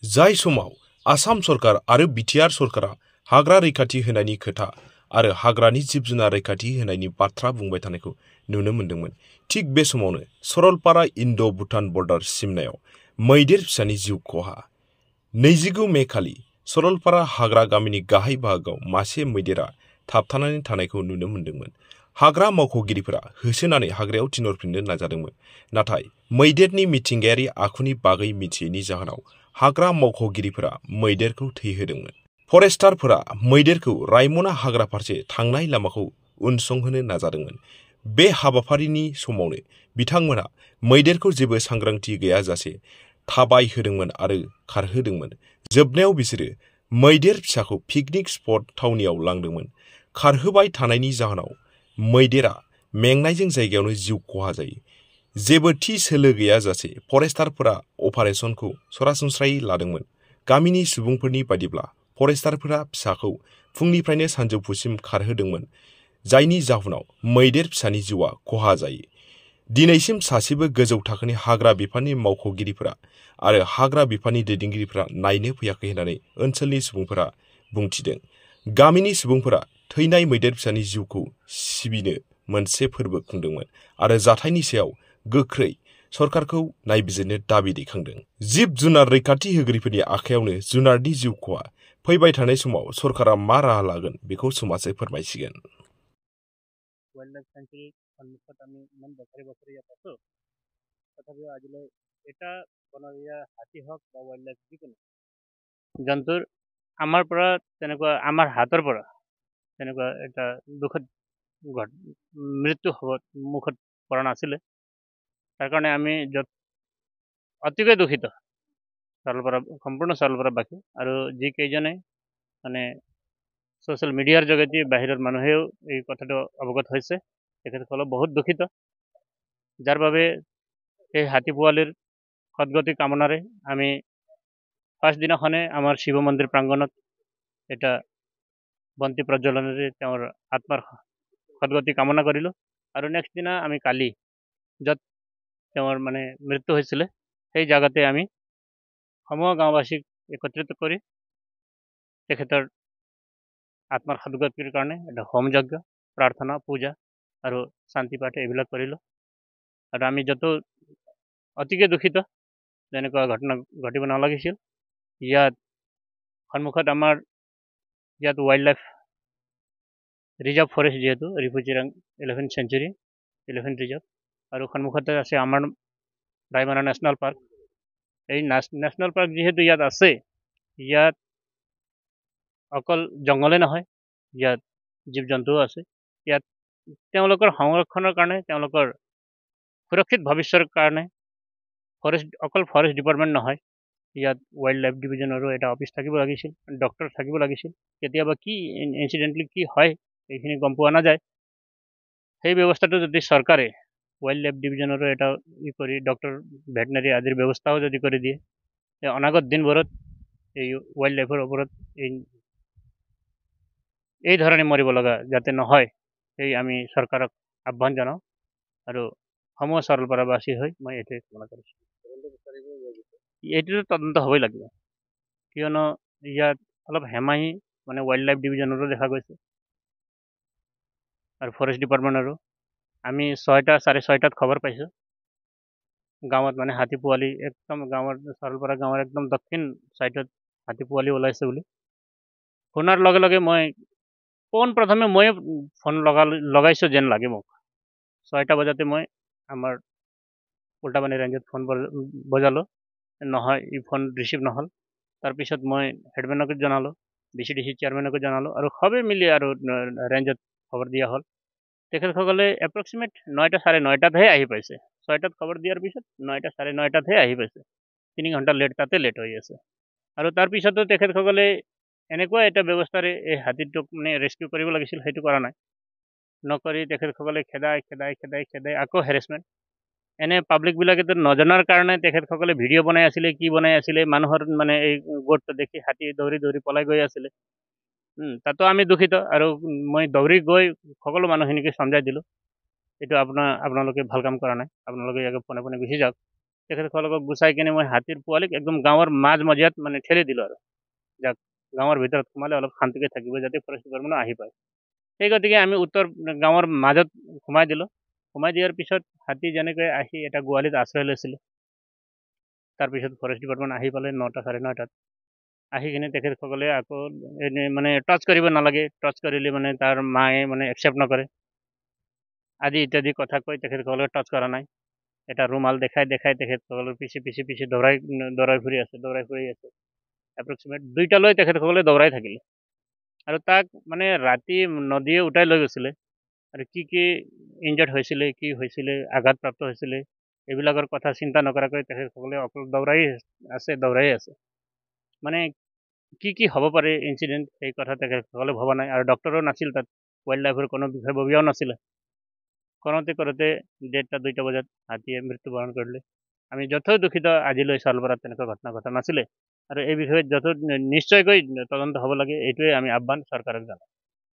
जाय समाव आसाम सरकार आरो बिटिआर सरकारा हाग्रा रैखाथि होनायनि खोथा आरो हाग्रानि जिब जुनार रैखाथि होनायनि बाथ्रा बुंबाय थानायखौ नुनो मोन्दोंमोन। थिग बे समावनो सरलपारा इन्ड' भुटान बर्डार सिमनायाव मैदेर फिसानि जिउ खहा। 29 मे खालि सरलपारा हाग्रा गामिनि गाहाय बाहागोआव मासे मैदेरा थाबथानानै थानायखौ नुनो मोन्दोंमोन। हाग्रा मावख'गिरिफोरा होसोनानै हाग्रायाव थिनहरफिननो नाजादोंमोन, नाथाय मैदेरनि मिथिंगायारि आखुनि बागै मिथियैनि जाहोनाव हाग्रा मावख'गिरिफोरा मैदेरखौ थैहोदोंमोन। फरेस्टारफोरा मैदेरखौ रायमना हाग्रा फारसे थांनाय लामाखौ उनसंहोनो नाजादोंमोन। बे हाबाफारिनि समावनो बिथांमोनहा मैदेरखौ जेबो सांग्रांथि गैयाजासे थाबायहोदोंमोन आरो खारहोदोंमोन। जोबनायाव बिसोरो मैदेर फिसाखौ पिकनिक स्पट थावनियाव लांदोंमोन। खारहोबाय थानायनि जाहोनाव मैदेरा मेंनायजों जायगायावनो जिउ खहा जायो। जेबो थि सोलो गैयाजासे फरेस्टारफोरा अपारेसनखौ सरासनस्रायै लादोंमोन। गामिनि सुबुंफोरनि बायदिब्ला फरेस्टारफोरा फिसाखौ फुंनिफ्रायनो सानजौफुसिम खारहोदोंमोन, जायनि जाहोनाव मैदेर फिसानि जिउआ खहा जायो। दिनैसिम सासेबो गोजौ थाखोनि हाग्रा बिफाननि मावख'गिरिफोरा आरो हाग्रा बिफाननि दैदेनगिरिफोरा नायनो फैयाखै होननानै ओनसोलनि सुबुंफोरा बुंथिदों। गामिनि सुबुंफोरा थैनाय मैदेर फिसानि जिउखौ सिबिनो मोनसे फोरबो खुंदोंमोन आरो जाथायनि सायाव गोख्रै सरकारखौ नायबिजिरनो दाबि दैखांदों। जिब जुनार रैखाथि होगिरिफोरनि आखायावनो जुनारनि जिउ खहा। फैबाय थानाय समाव सरकारा मा राहा लागोन बेखौ समाजै फोरमायसिगोन। वाइल्डलाइफ सेंचुरी सन्मुखत आमी इमान बছৰে বছৰে ইয়াত আছো, তথাপিও আজিলৈ এটা বনৰীয়া হাতী হওক বা ৱাইল্ডলাইফ যিকোনো জন্তুৰ আমাৰ পৰা তেনেকুৱা আমাৰ হাতৰ পৰা তেনেকুৱা এটা দুখদ মৃত্যু মুখত পৰা নাছিলে। তাৰ কাৰণে আমি অতিকৈ দুখিত, সম্পূৰ্ণ চৰলপাৰাবাসী আৰু যিকেইজনে মানে ছ'চিয়েল মিডিয়াৰ যোগেদি বাহিৰৰ মানুহেও এই কথাটো অৱগত হৈছে, তেখেতসকলক বহুত দুখিত। যাৰ বাবে এই হাতী পোৱালিৰ সদগতি কামনাৰে আমি ফাৰ্ষ্ট দিনাখনে আমাৰ শিৱ মন্দিৰ প্ৰাংগণত এটা বন্তি প্ৰজ্বলনেৰে তেওঁৰ আত্মাৰ সদগতি কামনা কৰিলোঁ। আৰু নেক্সট দিনা আমি কালি য'ত তেওঁৰ মানে মৃত্যু হৈছিলে সেই জাগাতে আমি সমূহ গাঁওবাসীক একত্ৰিত কৰি তেখেতৰ আত্মাৰ সদগতিৰ কাৰণে এটা হোম যজ্ঞ, প্ৰাৰ্থনা, পূজা আৰু শান্তি পাঠ এইবিলাক কৰিলোঁ। আৰু আমি য'ত অতিকে দুখিত, যেনেকুৱা ঘটনা ঘটিব নালাগিছিল। ইয়াত সন্মুখত আমাৰ ইয়াত ৱাইল্ড লাইফ ৰিজাৰ্ভ ফৰেষ্ট, যিহেতু ৰিফিউজিৰাং এলিফেণ্ট চেঞ্চুৰী, এলিফেণ্ট ৰিজাৰ্ভ, আৰু সন্মুখতে আছে আমাৰ ৰায়মনা নেশ্যনেল পাৰ্ক। এই নেশ্যনেল পাৰ্ক যিহেতু ইয়াত আছে, ইয়াত অকল জংঘলে নহয়, ইয়াত জীৱ জন্তুও আছে। ইয়াত তেওঁলোকৰ সংৰক্ষণৰ কাৰণে, তেওঁলোকৰ সুৰক্ষিত ভৱিষ্যতৰ কাৰণে অকল ফৰেষ্ট ডিপাৰ্টমেণ্ট নহয়, ইয়াত ৱাইল্ড লাইফ ডিভিজনৰো এটা অফিচ থাকিব লাগিছিল, ডক্টৰ থাকিব লাগিছিল। কেতিয়াবা কি ইনচিডেণ্টলি কি হয় এইখিনি গম পোৱা নাযায়। সেই ব্যৱস্থাটো যদি চৰকাৰে ৱাইল্ড লাইফ ডিভিজনৰো এটা কৰি ডক্টৰ, ভেটেনাৰী আদিৰ ব্যৱস্থাও যদি কৰি দিয়ে, অনাগত দিনবোৰত এই ৱাইল্ড লাইফৰ ওপৰত এই ধৰণে মৰিব লগা যাতে নহয়, সেই আমি চৰকাৰক আহ্বান জনাওঁ। আৰু সমূহ চৰলপাৰাবাসী হৈ মই এইটোৱে কামনা কৰিছোঁ। এইটোতো তদন্ত হ'বই লাগিব, কিয়নো ইয়াত অলপ হেমাহি মানে ৱাইল্ড লাইফ ডিভিজনৰো দেখা গৈছে আৰু ফৰেষ্ট ডিপাৰ্টমেণ্টৰো। আমি 6টা, 6:30টাত খবৰ পাইছোঁ গাঁৱত মানে হাতী পোৱালি একদম গাঁৱৰ চৰলপাৰা গাঁৱৰ একদম দক্ষিণ ছাইডত হাতী পোৱালি ওলাইছে বুলি শুনাৰ লগে লগে মই পোনপ্ৰথমে ময়ে ফোন লগাইছোঁ যেন লাগে মোক। 6টা বজাতে মই আমাৰ উল্টাপানী ৰেঞ্জত ফোন বজালোঁ, নহয় ই ফোন ৰিচিভ নহ'ল। তাৰপিছত মই হেডমেনকো জনালোঁ, BCDC চেয়াৰমেনকো জনালোঁ, আৰু সবেই মিলি আৰু ৰেঞ্জত খবৰ দিয়া হ'ল। তেখেতসকলে এপ্ৰক্সিমেট 9টা, 9:30টাতহে আহি পাইছে। 6টাত খবৰ দিয়াৰ পিছত 9টা, 9:30টাতহে আহি পাইছে। 3 ঘণ্টা তাতে লেট হৈ আছে। আৰু তাৰপিছতো তেখেতসকলে এনেকুৱা এটা ব্যৱস্থাৰে এই হাতীটোক মানে ৰেস্কিউ কৰিব লাগিছিল, সেইটো কৰা নাই। নকৰি তেখেতসকলে খেদাই আকৌ হেৰেছমেণ্ট। এনে পাব্লিকবিলাকেতো নজনাৰ কাৰণে তেখেতসকলে ভিডিঅ' বনাই আছিলে, কি বনাই আছিলে, মানুহৰ মানে এই গোটটো দেখি হাতী দৌৰি দৌৰি পলাই গৈ আছিলে। তাতো আমি দুখিত, আৰু মই দৌৰি গৈ সকলো মানুহখিনিকে সমজাই দিলোঁ, এইটো আপোনালোকে ভাল কাম কৰা নাই, আপোনালোকে ইয়াকে পোনে পোনে গুচি যাওক। তেখেতসকলক গুচাই কিনে মই হাতীৰ পোৱালিক একদম গাঁৱৰ মাজ মজিয়াত মানে ঠেলি দিলোঁ আৰু যাক গাঁৱৰ ভিতৰত সোমালে অলপ শান্তিকে থাকিব যাতে ফৰেষ্ট ডিপাৰ্টমেণ্ট আহি পায়। সেই গতিকে আমি উত্তৰ গাঁৱৰ মাজত সোমাই দিলোঁ। সোমাই দিয়াৰ পিছত হাতী যেনেকৈ আহি এটা গোৱালিত আশ্ৰয় লৈছিলে, তাৰপিছত ফৰেষ্ট ডিপাৰ্টমেণ্ট আহি পালে 9টা 9:30টাত। আহি কিনে তেখেতসকলে আকৌ মানে টাচ কৰিব নালাগে, টাচ কৰিলে মানে তাৰ মায়ে মানে একচেপ্ট নকৰে আদি ইত্যাদি কথা কৈ তেখেতসকলে টাচ কৰা নাই। এটা ৰুমাল দেখাই তেখেতসকলৰ পিছে দৌৰাই ফুৰি আছে এপ্ৰক্সিমেট 2টালৈ তেখেতসকলে দৌৰাই থাকিলে আৰু তাক মানে ৰাতি নদীয়ে উটাই লৈ গৈছিলে আৰু কি ইনজাৰ্ড হৈছিলে, কি হৈছিলে, আঘাতপ্ৰাপ্ত হৈছিলে, এইবিলাকৰ কথা চিন্তা নকৰাকৈ তেখেতসকলে অকল দৌৰাই আছে। মানে কি হ'ব পাৰে ইনচিডেণ্ট, সেই কথা তেখেতসকলে ভবা নাই আৰু ডক্টৰো নাছিল তাত, ৱাইল্ড লাইফৰ কোনো বিষয়ববীয়াও নাছিলে। কৰোঁতে 1:30 2টা বজাত হাতীয়ে মৃত্যুবৰণ কৰিলে। আমি যথেষ্ট দুখিত, আজিলৈ চালপাৰাত তেনেকুৱা ঘটনা ঘটা নাছিলে আৰু এই বিষয়ে নিশ্চয়কৈ তদন্ত হ'ব লাগে, এইটোৱে আমি আহ্বান চৰকাৰক জনাওঁ।